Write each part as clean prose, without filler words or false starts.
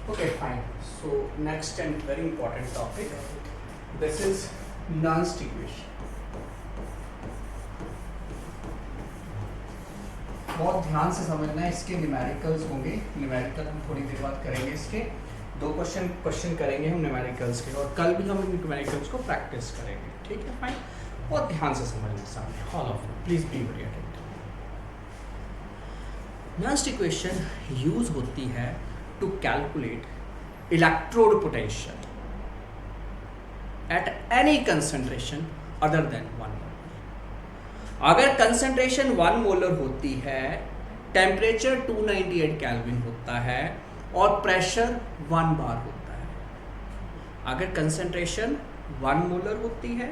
Okay, fine. So next and very important topic. This is Nernst equation. बहुत ध्यान से समझना है, इसके न्यूमेरिकल्स होंगे. न्यूमेरिकल हम थोड़ी देर बाद करेंगे. इसके दो क्वेश्चन करेंगे हम न्यूमेरिकल्स के, और कल भी हम न्यूमेरिकल्स को प्रैक्टिस करेंगे. ठीक है, फाइन. बहुत ध्यान से समझना सामने. All of you please be very attentive. Nernst equation use होती है to calculate electrode potential at any concentration other than 1 molar. अगर कंसंट्रेशन 1 मोलर होती है, टेम्परेचर 298 केल्विन होता है और प्रेशर 1 बार होता है. अगर कंसंट्रेशन 1 मोलर होती है,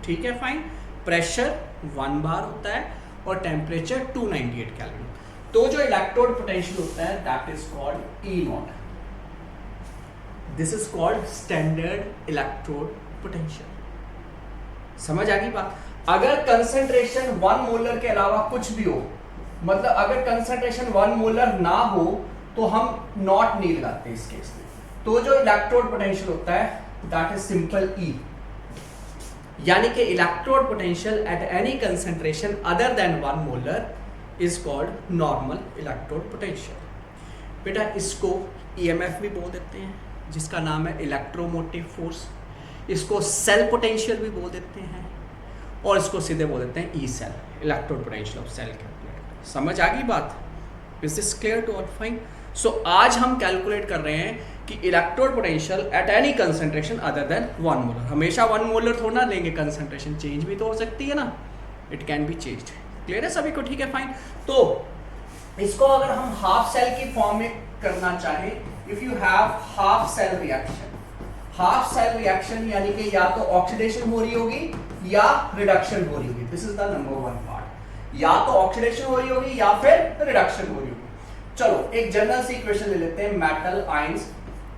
ठीक है, फाइन, प्रेशर 1 बार होता है और टेम्परेचर 298 केल्विन, तो जो इलेक्ट्रोड पोटेंशियल होता है that is called E not. This is called standard electrode potential. समझ आ गई बात. अगर कंसंट्रेशन 1 मोलर के अलावा कुछ भी हो, मतलब अगर कंसंट्रेशन 1 मोलर ना हो तो हम नॉट नहीं लगाते इस केस में. तो जो इलेक्ट्रोड पोटेंशियल होता है दैट इज सिंपल ई. यानी कि electrode potential at any concentration other than 1 molar is called normal electrode potential. बेटा इसको ईएमएफ भी बोल देते हैं, जिसका नाम है इलेक्ट्रोमोटिव फोर्स. इसको सेल पोटेंशियल भी बोल देते हैं, और इसको सीधे बोल देते हैं E cell, electrode potential of cell calculate. समझ आ गई बात. Is this clear to all? Fine. So आज हम कैलकुलेट कर रहे हैं कि electrode potential at any concentration other than 1 molar. हमेशा 1 मोलर थोड़ा ना लेंगे, कंसंट्रेशन चेंज भी तो हो सकती है ना. It can be changed. Clear है सभी को? ठीक है, फाइन. तो इसको अगर हम हाफ सेल की फॉर्म में करना चाहें, if you have half cell reaction, half cell reaction यानी कि या तो ऑक्सीडेशन हो रही होगी या रिडक्शन हो रही होगी. This is the number 1 part. या तो ऑक्सीडेशन हो रही होगी या फिर रिडक्शन हो रही होगी. चलो एक जनरल सी इक्वेशन ले लेते हैं. Metal ions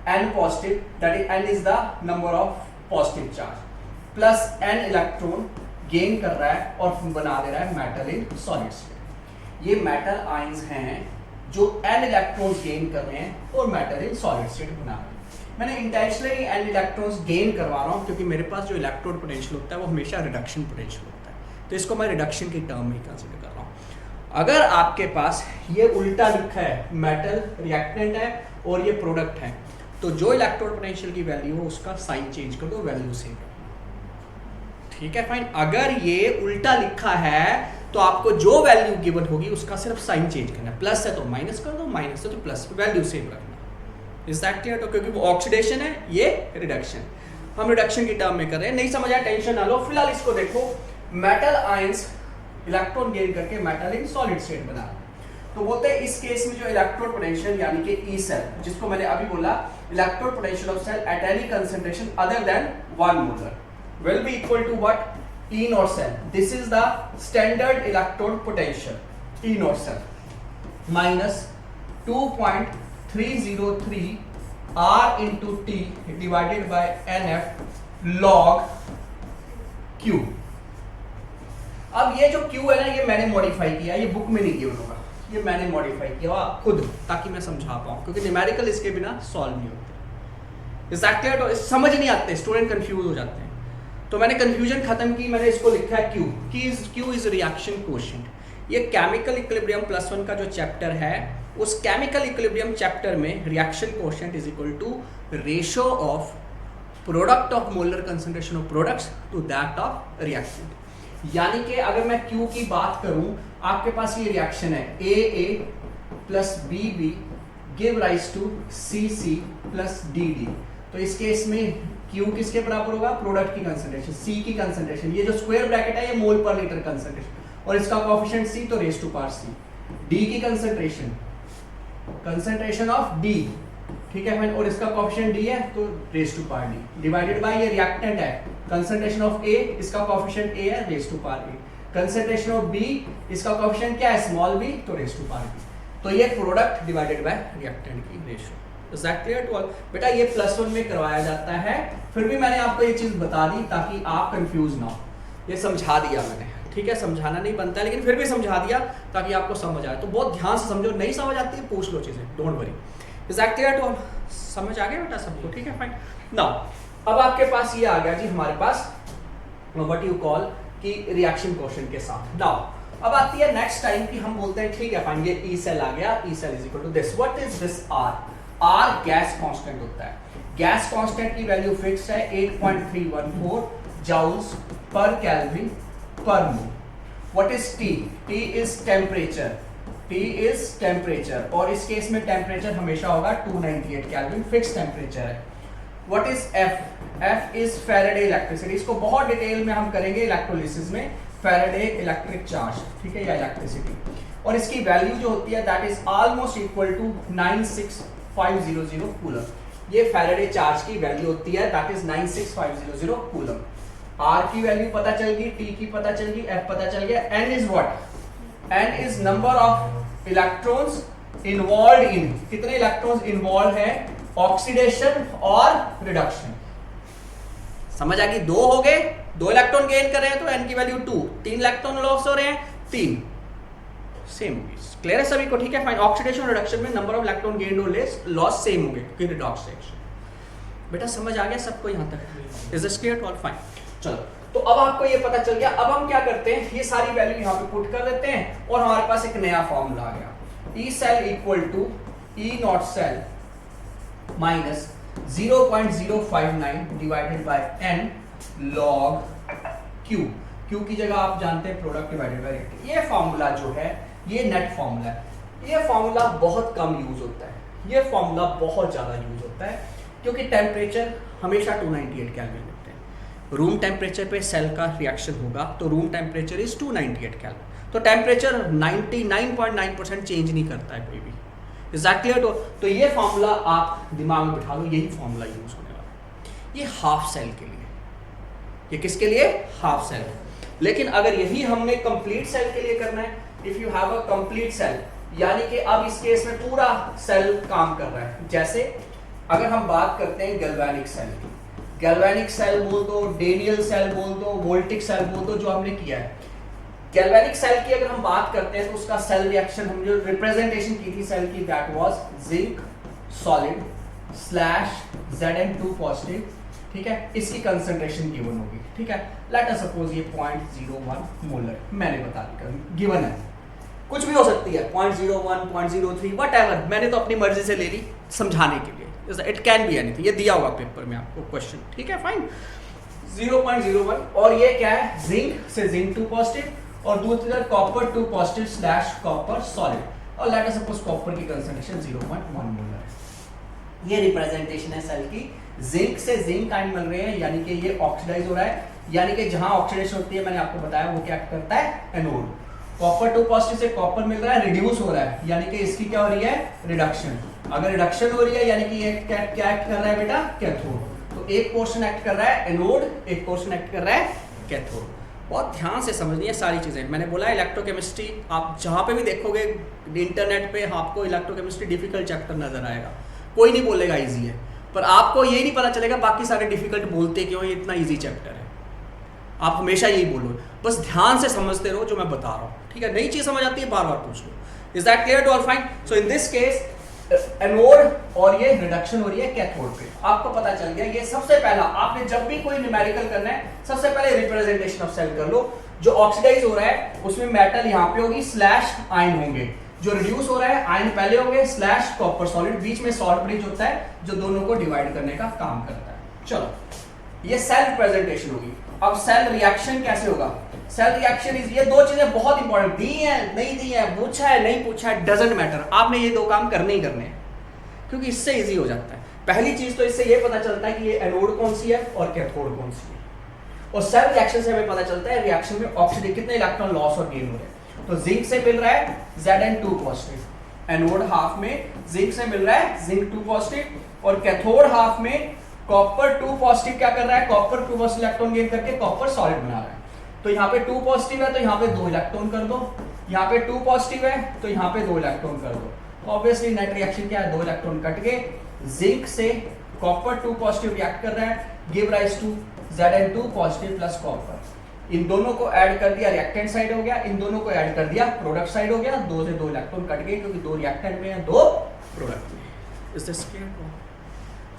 n positive, that is n is the number of positive charge, plus n electron gain कर रहा है और बना दे रहा है मेटल इन सॉलिड स्टेट. ये मेटल आयंस हैं जो n इलेक्ट्रॉन्स गेन कर रहे हैं और मेटल इन सॉलिड स्टेट बना रहे हैं. मैंने इंटेंशनली n इलेक्ट्रॉन्स गेन करवा रहा हूँ क्योंकि मेरे पास जो इलेक्ट्रोड पोटेंशियल होता है वो हमेशा रिडक्शन पोटेंशियल होता है, तो इसको मैं रिडक्शन की टर्म में कंसीडर कर रहा हूँ. अगर आपके पास ये उल्टा लिखा है, मेटल रिएक्टेंट है और ये प्रोडक्ट है, तो जो इलेक्ट्रोड पोटेंशियल की वैल्यू हो उसका साइन चेंज कर दो, वैल्यू सेम. ठीक है, फाइन. अगर ये उल्टा लिखा है तो आपको जो वैल्यू गिवन होगी उसका सिर्फ साइन चेंज करना है. प्लस है तो माइनस कर दो, माइनस है तो प्लस, वैल्यू सेम रखना. Is that clear? तो क्योंकि वो ऑक्सीडेशन है, ये रिडक्शन, हम रिडक्शन की टर्म में कर रहे हैं. नहीं समझ आया टेंशन ना लो. फिलहाल इसको देखो, मेटल आयंस इलेक्ट्रॉन गेन करके मेटल इन सॉलिड स्टेट बना. तो बोलते हैं इस केस में जो इलेक्ट्रोड पोटेंशियल यानी कि ई सेल, जिसको मैंने अभी बोला electrode potential of cell at any concentration other than 1 molar will be equal to what? E naught cell. This is the standard electrode potential. E naught cell minus 2.303 R into T divided by NF log Q. अब ये जो Q है ना, ये मैंने modify किया, ये book में नहीं गिवन होगा, ये मैंने मॉडिफाई किया खुद ताकि मैं समझा पाऊँ, क्योंकि न्यूमेरिकल इसके बिना सॉल्व नहीं होते. एग्जैक्टली तो समझ नहीं आते, स्टूडेंट कंफ्यूज हो जाते हैं. तो मैंने कंफ्यूजन खत्म की, मैंने इसको लिखा है Q इज रिएक्शन कोएफिशिएंट. ये केमिकल इक्विलिब्रियम +1 का जो चैप्टर है, उस केमिकल इक्विलिब्रियम चैप्टर में reaction coefficient is equal to ratio of product of molar concentration of products to that of reactant. यानी कि अगर मैं Q की बात करूं, आपके पास ये रिएक्शन है AA plus BB give rise to CC plus DD. तो इस केस में Q किसके बराबर होगा? प्रोडक्ट की कंसंट्रेशन, C की कंसंट्रेशन. ये जो स्क्वायर ब्रैकेट है ये मोल पर लीटर कंसंट्रेशन, और इसका कोएफिशिएंट C तो raise to power C. D की कंसंट्रेशन ऑफ D, ठीक है, और इसका कोएफिशिएंट D है तो raise to power D divided by ये रिएक्टेंट है, कंसंट्रेशन ऑफ A, इसका कोएफिशिएंट A है raise to power A. Concentration of B, इसका कोएफिशिएंट क्या है? स्मॉल b, तो रेज़ टू पावर B. तो ये प्रोडक्ट डिवाइडेड बाय रिएक्टेंट की ratio. Is that clear to all? बेटा ये +1 में करवाया जाता है, फिर भी मैंने आपको ये चीज बता दी ताकि आप कंफ्यूज ना हो. ये समझा दिया मैंने, ठीक है, समझाना नहीं बनता है लेकिन फिर भी समझा दिया ताकि आपको समझ आए. तो बहुत ध्यान से समझो, नहीं समझ आती है पूछ लो चीजें, don't worry. Is that clear to all? समझ आ गया बेटा सबको? ठीक है, फाइन। नाउ अब आपके पास ये आ गया जी हमारे पास व्हाट यू कॉल कि रिएक्शन क्वेश्चन के साथ। नाउ अब आती है नेक्स्ट टाइम कि हम बोलते हैं ठीक है फाइन, ये ई सेल आ गया, E cell is equal to this, what is this R? R gas constant होता है, गैस कांस्टेंट की वैल्यू फिक्स है 8.314 जाउल्स पर केल्विन पर mole. What is T? T is temperature, T is temperature, और इस केस में टेम्परेचर हमेशा होगा 298 केल्विन, फिक्स टेम्परेचर है। What is F? F is Faraday electricity, इसको बहुत डिटेल में हम करेंगे इलेक्ट्रोलिसिस में, फैराडे इलेक्ट्रिक चार्ज, ठीक है, या इलेक्ट्रिसिटी, और इसकी वैल्यू जो होती है that is almost equal to 96500 coulomb. ये फैराडे चार्ज की वैल्यू होती है दैट इज 96500 कूलम। आर की वैल्यू पता चल गई, टी की पता चल गई, एफ पता चल गया। N is what? N is number of electrons involve in, कितने इलेक्ट्रॉन्स इन्वॉल्व है ऑक्सीडेशन और रिडक्शन। समझ आ गई? 2 हो गए, 2 इलेक्ट्रॉन गेन कर रहे हैं तो एन की वैल्यू 2, 3 इलेक्ट्रॉन लॉस हो रहे हैं 3, सेम होगी। क्लियर है सभी को? ठीक है, फाइन। ऑक्सीडेशन और रिडक्शन में नंबर ऑफ इलेक्ट्रॉन गेन और लॉस सेम होंगे क्योंकि रिडॉक्स रिएक्शन। बेटा समझ आ गया सबको यहां तक? Is this clear? All fine. चलो, तो अब आपको ये पता चल गया। अब हम क्या करते हैं, ये सारी वैल्यू यहां पे पुट कर देते हैं और हमारे पास एक नया फॉर्मूला आ गया, E cell equal to E not cell minus 0.059 divided by n log q। q की जगह आप जानते हैं प्रोडक्ट डिवाइडेड बाय रेट। ये फार्मूला जो है ये नेट फार्मूला है। ये फार्मूला बहुत कम यूज होता है, ये फार्मूला बहुत ज्यादा यूज होता है क्योंकि टेम्परेचर हमेशा 298 केल्विन होते हैं। रूम टेम्परेचर पे सेल का रिएक्शन होगा तो रूम टेम्परेचर इज 298 केल्विन, तो टेम्परेचर 99.9% चेंज नहीं करता है कोई भी। Exactly, तो ये फॉर्मूला आप दिमाग में बिठा लो, यही फॉर्मूला यूज होने वाला है। ये हाफ सेल के लिए, ये किसके लिए? Half cell. लेकिन अगर यही हमने कंप्लीट सेल के लिए करना है, if you have a complete cell, यानी कि अब इस केस में पूरा सेल काम कर रहा है। जैसे अगर हम बात करते हैं गैल्वेनिक सेल की, गैल्वेनिक सेल बोल दो, डेनियल सेल बोल दो, वोल्टिक सेल बोल दो, जो हमने किया है। गैल्वेनिक सेल की अगर हम बात करते हैं तो उसका सेल रिएक्शन, हम जो रिप्रेजेंटेशन की थी सेल की, that was zinc solid slash Zn2 positive, ठीक है। इसकी कंसंट्रेशन गिवन होगी, ठीक है। लेट अस सपोज ये 0.01 मोलर मैंने बता दिया, गिवन है, कुछ भी हो सकती है 0.01 0.03 व्हाटएवर, मैंने तो अपनी मर्जी से ले ली समझाने के लिए। इट कैन बी एनीथिंग, ये दिया हुआ पेपर में आपको क्वेश्चन, ठीक है, फाइन। 0.01, और ये क्या है? जिंक से Zn2 पॉजिटिव और दूसरी तरफ copper 2 positive slash copper solid, और लेट अस सपोज कॉपर की कंसंट्रेशन 0.1 मोलर है। ये रिप्रेजेंटेशन है सेल की। जिंक से जिंक आयन मिल रहे हैं, यानी कि ये ऑक्सीडाइज हो रहा है, यानी कि जहां ऑक्सीडेशन होती है मैंने आपको बताया वो क्या करता है? एनोड। कॉपर 2 पॉजिटिव से कॉपर मिल रहा है, रिड्यूस हो रहा है, यानी कि इसकी क्या हो रही है? रिडक्शन। अगर रिडक्शन हो रही है यानी कि ये क्या एक्ट कर रहा है बेटा? कैथोड। तो एक पोर्शन एक्ट कर रहा है एनोड, एक पोर्शन एक्ट कर रहा है कैथोड। बहुत ध्यान से समझनी है सारी चीज़ें। मैंने बोला इलेक्ट्रोकेमिस्ट्री, आप जहाँ पे भी देखोगे इंटरनेट पे आपको इलेक्ट्रोकेमिस्ट्री डिफिकल्ट चैप्टर नजर आएगा, कोई नहीं बोलेगा इजी है, पर आपको यही नहीं पता चलेगा बाकी सारे डिफिकल्ट बोलते क्यों, ये इतना इजी चैप्टर है। आप हमेशा यही बोलो, बस ध्यान से समझते रहो जो मैं बता रहा हूँ, ठीक है। नई चीज़ समझ आती है बार बार पूछ लो। Is that clear to all? Fine. So in this case anode और ये रिडक्शन हो रही है कैथोड पे, आपको पता चल गया। ये सबसे पहला, आपने जब भी कोई न्यूमेरिकल करना है सबसे पहले रिप्रेजेंटेशन ऑफ सेल कर लो। जो ऑक्सीडाइज हो रहा है उसमें मेटल यहाँ पे होगी स्लैश आयन होंगे, जो रिड्यूस हो रहा है आयन पहले होंगे स्लैश कॉपर सॉलिड, बीच में सॉल्ट ब्रिज होता है जो दोनों को डिवाइड करने का काम करता है। चलो, ये सेल रिप्रेजेंटेशन होगी। अब सेल रिएक्शन कैसे होगा? सेल रिएक्शन इज, ये दो चीजें बहुत इंपॉर्टेंट, दी है नहीं दी है, पूछा है नहीं पूछा है, डजंट मैटर, आपने ये दो काम करने ही करने हैं क्योंकि इससे इजी हो जाता है। पहली चीज तो इससे ये पता चलता है कि ये एनोड कौन सी है और कैथोड कौन सी है, और सेल रिएक्शन से हमें पता चलता है रिएक्शन में ऑक्सीडेशन कितने इलेक्ट्रॉन लॉस और गेन हो रहे हैं। तो जिंक से मिल रहा है Zn2 पॉजिटिव, एनोड हाफ में जिंक से मिल रहा है जिंक 2 पॉजिटिव, और कैथोड हाफ में कॉपर 2 पॉजिटिव क्या कर रहा है? कॉपर 2 पॉजिटिव इलेक्ट्रॉन गेन करके कॉपर सॉलिड बना रहा है। तो यहाँ पे 2 पॉजिटिव है तो यहाँ पे 2 इलेक्ट्रॉन कर दो, यहाँ पे 2 पॉजिटिव है तो यहाँ पे 2 इलेक्ट्रॉन कर दो। ऑब्वियसली नेट रिएक्शन क्या है? 2 इलेक्ट्रॉन कट के जिंक से कॉपर 2 पॉजिटिव रिएक्ट कर रहा है, give rise to Zn2 positive plus copper. इन दोनों को ऐड कर दिया, रिएक्टेंट साइड हो गया, इन दोनों को ऐड कर दिया, प्रोडक्ट साइड हो गया। 2 से 2 इलेक्ट्रॉन कट गए क्योंकि 2 रिएक्टेंट में है 2 प्रोडक्ट में। Is this clear?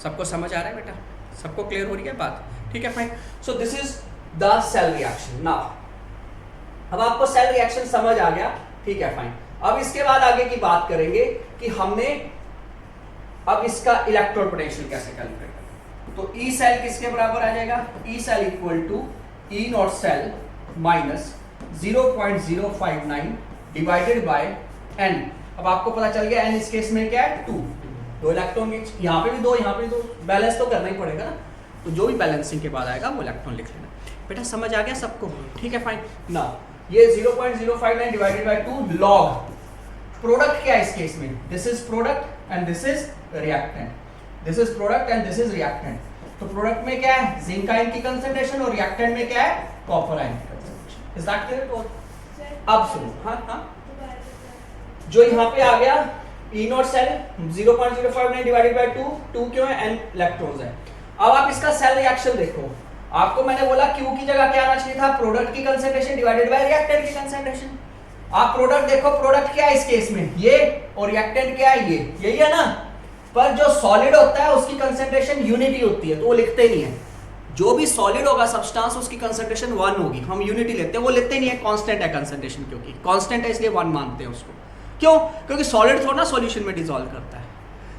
सबको समझ आ रहा है बेटा? सबको क्लियर हो रही है बात? ठीक है fine. So this is the cell reaction. Now अब आपको सेल रिएक्शन समझ आ गया, ठीक है फाइन। अब इसके बाद आगे की बात करेंगे कि हमने अब इसका इलेक्ट्रोड पोटेंशियल कैसे कैलकुलेट करना। तो ई सेल किसके बराबर आ जाएगा? E cell equal to E not cell minus 0.059 divided by N. अब आपको पता चल गया एन इस केस में क्या है? 2। 2 इलेक्ट्रॉन, यहाँ पे भी 2, यहाँ पे भी 2, बैलेंस तो करना ही पड़ेगा ना। तो जो भी बैलेंसिंग के बाद आएगा वो इलेक्ट्रॉन लिख लेना। बेटा समझ आ गया सबको? ठीक है फाइन। ना ये 0.059 डिवाइडेड बाय 2 लॉग प्रोडक्ट क्या है इस केस में? This is product and this is reactant. This is product and this is reactant. तो प्रोडक्ट में क्या है? जिंक आयन की कंसंट्रेशन और रिएक्टेंट में क्या है? कॉपर आयन की कंसंट्रेशन। Is that clear? अब सुनो, हाँ जो यहाँ पे आ गया ई नॉट सेल 0.059 डिवाइडेड बाय 2 क्यों है? एन इलेक्ट्रॉन्स है। अब आप इसका सेल रिएक्शन देखो। आपको मैंने बोला क्यू की जगह क्या आना चाहिए था? प्रोडक्ट की कंसंट्रेशन डिवाइडेड बाय रिएक्टेंट की कंसंट्रेशन। आप प्रोडक्ट देखो, प्रोडक्ट क्या है इस केस में? ये, और रिएक्टेंट क्या है? ये, यही है ना। पर जो सॉलिड होता है उसकी कंसंट्रेशन यूनिटी होती है, तो वो लिखते नहीं है। जो भी सॉलिड होगा सब्सटेंस उसकी कंसंट्रेशन 1 होगी, हम यूनिटी लेते हैं, वो लेते नहीं है, कांस्टेंट है कंसंट्रेशन, क्योंकि कांस्टेंट है इसलिए 1 मानते हैं उसको। क्यों? क्योंकि सॉलिड थोड़ा ना सॉल्यूशन में डिसॉल्व करता है।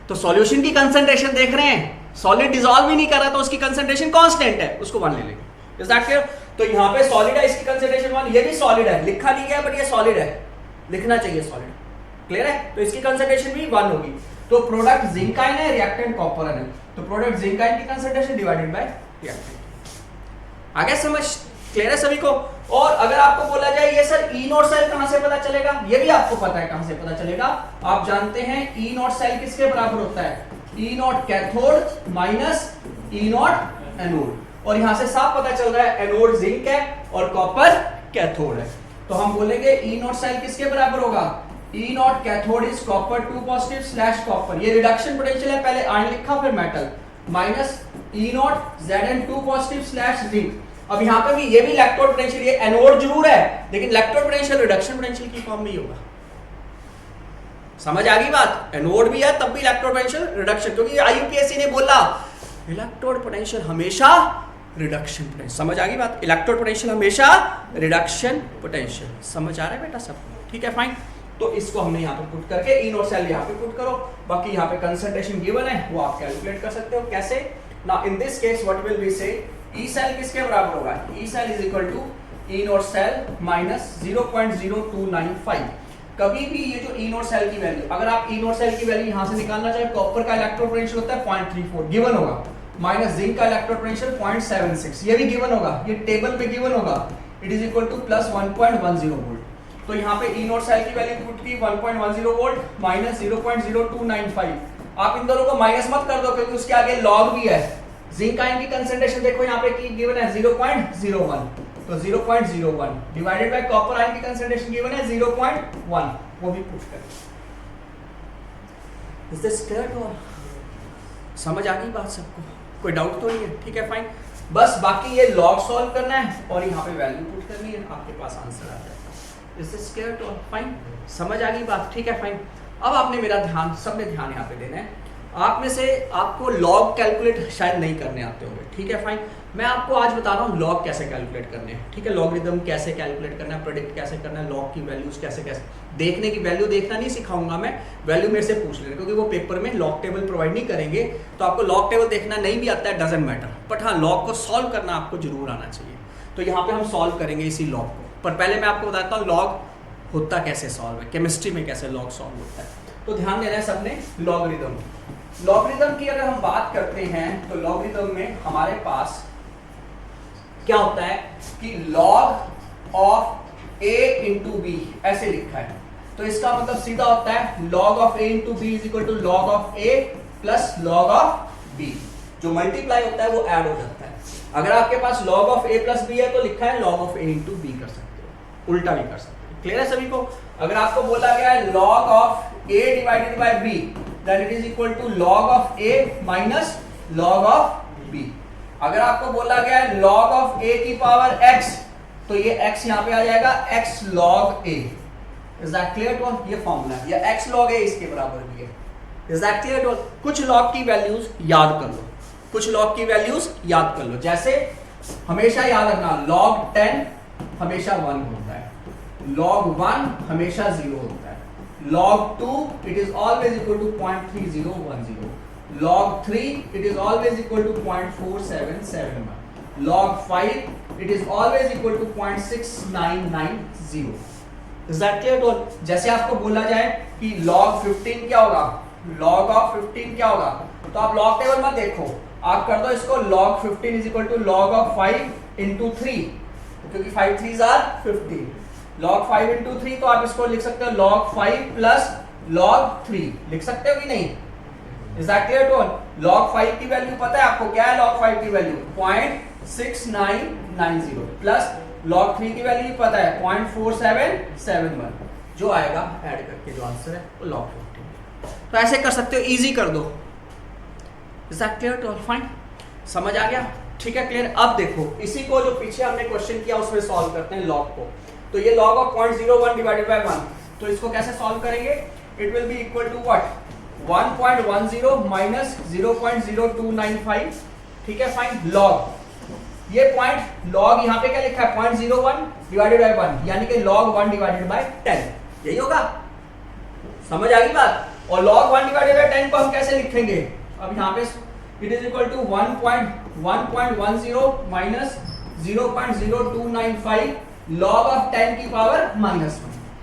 तो सॉल्यूशन की कंसंट्रेशन देख रहे हैं, सॉलिड डिसॉल्व ही नहीं कर रहा तो उसकी कंसंट्रेशन कांस्टेंट है, उसको 1 ले लेंगे। Is that clear? तो यहाँ पे सॉलिड है, इसकी कंसंट्रेशन 1, ये भी सॉलिड है, लिखा नहीं गया बट ये सॉलिड है, लिखना चाहिए सॉलिड। क्लियर है? तो इसकी कंसंट्रेशन भी 1 होगी। तो प्रोडक्ट जिंक आयन है, रिएक्टेंट कॉपर आयन है, तो प्रोडक्ट जिंक आयन की कंसंट्रेशन डिवाइडेड बाय रिएक्टेंट। आगे समझ क्लियर है सभी को? और अगर आपको बोला जाए ये सर ई नॉट सेल कहां से पता चलेगा? ये भी आपको पता है कहां से पता चलेगा। आप जानते हैं ई नॉट सेल किसके बराबर होता है? E naught cathode minus E naught anode. और यहां से साफ पता चल रहा है एनोड जिंक है और कॉपर कैथोड है। तो हम बोलेंगे ई नॉट सेल किसके बराबर होगा? E naught cathode is copper 2 positive slash copper, ये रिडक्शन पोटेंशियल है, पहले आयन लिखा फिर metal, minus E naught Zn2 positive slash zinc. अब यहाँ पे भी ये भी इलेक्ट्रोड पोटेंशियल, ये एनोड जरूर है लेकिन इलेक्ट्रोड पोटेंशियल रिडक्शन पोटेंशियल की फॉर्म में ही होगा। समझ आ गई बात? एनोड भी है तब भी इलेक्ट्रोड पोटेंशियल रिडक्शन, क्योंकि आईयूपीएससी ने बोला इलेक्ट्रोड पोटेंशियल हमेशा रिडक्शन पोटेंशियल। समझ आ गई बात? इलेक्ट्रोड पोटेंशियल हमेशा रिडक्शन पोटेंशियल। समझ आ रहा है बेटा सब? ठीक है फाइन। तो इसको हमने यहाँ पे पुट करके ई नॉट सेल यहाँ पे पुट करो, बाकी यहाँ पे कंसंट्रेशन गिवन है वो आप कैलकुलेट कर सकते हो। कैसे? ना in this case what will be से ई सेल किसके बराबर होगा? E cell is equal to E not cell minus 0.0295। कभी भी ये जो ई नॉट सेल की वैल्यू, अगर आप ई नॉट सेल की वैल्यू यहाँ से निकालना चाहे, कॉपर का इलेक्ट्रोड पोटेंशियल होता है 0.34 गिवन होगा, माइनस जिंक का इलेक्ट्रोड पोटेंशियल 0.76 ये भी गिवन होगा, ये टेबल पे गिवन होगा, it is equal two plus 1.10 volt. तो यहाँ पे ई नॉट सेल की वैल्यू पुट की 1.10 वोल्ट माइनस 0.0295। आप इन दोनों को माइनस मत कर दो क्योंकि उसके आगे लॉग भी है। जिंक आयन की कंसंट्रेशन देखो यहाँ पे की गिवन है 0.01, तो 0.01 डिवाइडेड बाय कॉपर आयन की कंसंट्रेशन गिवन है 0.1, वो भी पुट कर। Is this clear to all? समझ आ गई बात सबको? कोई डाउट तो नहीं है? ठीक है फाइन। बस बाकी ये लॉग सॉल्व करना है और यहाँ पे वैल्यू पुट करनी है, आपके पास आंसर आ जाएगा। Is this clear to all? Fine. समझ आ गई बात? ठीक है फाइन। अब आपने मेरा ध्यान, सबने ध्यान यहाँ पे देना है। आप में से आपको लॉग कैलकुलेट शायद नहीं करने आते होंगे, ठीक है फाइन। मैं आपको आज बता रहा हूँ लॉग कैसे कैलकुलेट करने हैं, ठीक है। लॉगरिथम कैसे कैलकुलेट करना है, प्रेडिक्ट कैसे करना है, लॉग की वैल्यूज कैसे कैसे देखने की, वैल्यू देखना नहीं सिखाऊंगा मैं, वैल्यू मेरे से पूछ लेना, क्योंकि वो पेपर में लॉग टेबल प्रोवाइड नहीं करेंगे। तो आपको लॉग टेबल देखना नहीं भी आता है, डजंट मैटर, बट हाँ लॉग को सॉल्व करना आपको जरूर आना चाहिए। तो यहाँ पे हम सॉल्व करेंगे इसी लॉग को, पर पहले मैं आपको बताता हूँ लॉग होता कैसे सॉल्व है, केमिस्ट्री में कैसे लॉग सॉल्व होता है। तो ध्यान देना है सबने। लॉगरिथम की अगर हम बात करते हैं तो लॉगरिथम में हमारे पास क्या होता है कि log of a into B ऐसे लिखा है, तो इसका मतलब सीधा होता है log of a into B is equal to log of a plus log of b। जो मल्टीप्लाई होता है वो ऐड हो जाता है। अगर आपके पास log of a plus b है तो लिखा है log of a into b कर सकते हो, उल्टा भी कर सकते हो। क्लियर है सभी को? अगर आपको बोला गया है log of a divided by b then it is equal to log of a minus log of b। अगर आपको बोला गया है log of a की पावर x, तो ये x यहाँ पे आ जाएगा x log a। Is that clear to all? ये फॉर्मूला है, या x log a इसके बराबर भी है। Is that clear to all? कुछ लॉग की वैल्यूज याद कर लो, कुछ लॉग की वैल्यूज याद कर लो। जैसे हमेशा याद रखना log 10 हमेशा 1 होता है, log 1 हमेशा 0 होता है, log 2 it is always equal to 0.3010, log 3 it is always equal to 0.4771, log 5 it is always equal to 0.6990। Is that clear to all? जैसे आपको बोला जाए कि log 15 क्या होगा, log of 15 क्या होगा, तो आप log टेबल मत देखो, आप कर दो इसको log 15 is equal to log of 5 into 3, क्योंकि 5 3s are 15, log 5 into 3, तो आप इसको लिख सकते हो log 5 plus log 3, लिख सकते हो कि नहीं? Is that clear to all? log 5 की वैल्यू पता है आपको, क्या है log 5 की वैल्यू? 0.6990 प्लस log 3 की वैल्यू पता है 0.4771, जो आएगा ऐड करके जो आंसर है वो log 15। तो ऐसे कर सकते हो, इजी कर दो। Is that clear to all? Fine, समझ आ गया? ठीक है, क्लियर। अब देखो इसी को जो पीछे हमने क्वेश्चन किया उसमें सॉल्व करते हैं log को। तो ये log of 0.01 डिवाइडेड बाय 1, तो इसको कैसे सॉल्व करेंगे? It will be equal to what? 1.10 minus 0.0295, ठीक है, फाइन। log ये पॉइंट log यहाँ पे क्या लिखा है? 0.01 डिवाइडेड बाय 1, यानी कि log 1 डिवाइडेड बाय 10, यही होगा। समझ आ गई बात? और log 1 डिवाइडेड बाय 10 को हम कैसे लिखेंगे? अब यहाँ पे it is equal to 1.10 minus 0.0295 log of 10 की पावर माइनस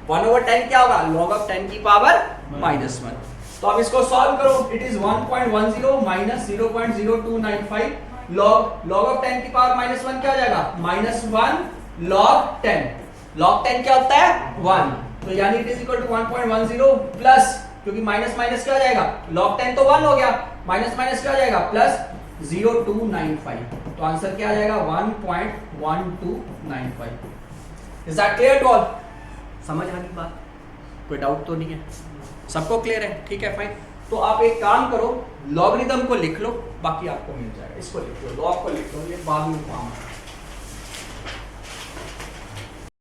1 ओवर 10 क्या होगा? log ऑफ 10 की पावर माइनस 1। तो अब इसको सॉल्व करो, it is 1.10 minus 0.0295 log of 10 की पावर माइनस 1 क्या हो जाएगा? -1 log 10, log 10 क्या होता है? 1, तो यानी it is equal to 1.10 plus, क्योंकि माइनस माइनस क्या हो जाएगा? log 10 तो 1 हो गया, माइनस माइनस क्या हो जाएगा? प्लस 0.295, तो आंसर क्या आ जाएगा? 1.1295। Is that clear to all? समझ आ गई बात? कोई डाउट तो नहीं है? सबको क्लियर है? ठीक है, फाइन। तो आप एक काम करो, लॉगरिथम को लिख लो, बाकी आपको मिल जाएगा। इसको लिख लो, लॉग को लिख लो, ये बाद में काम है।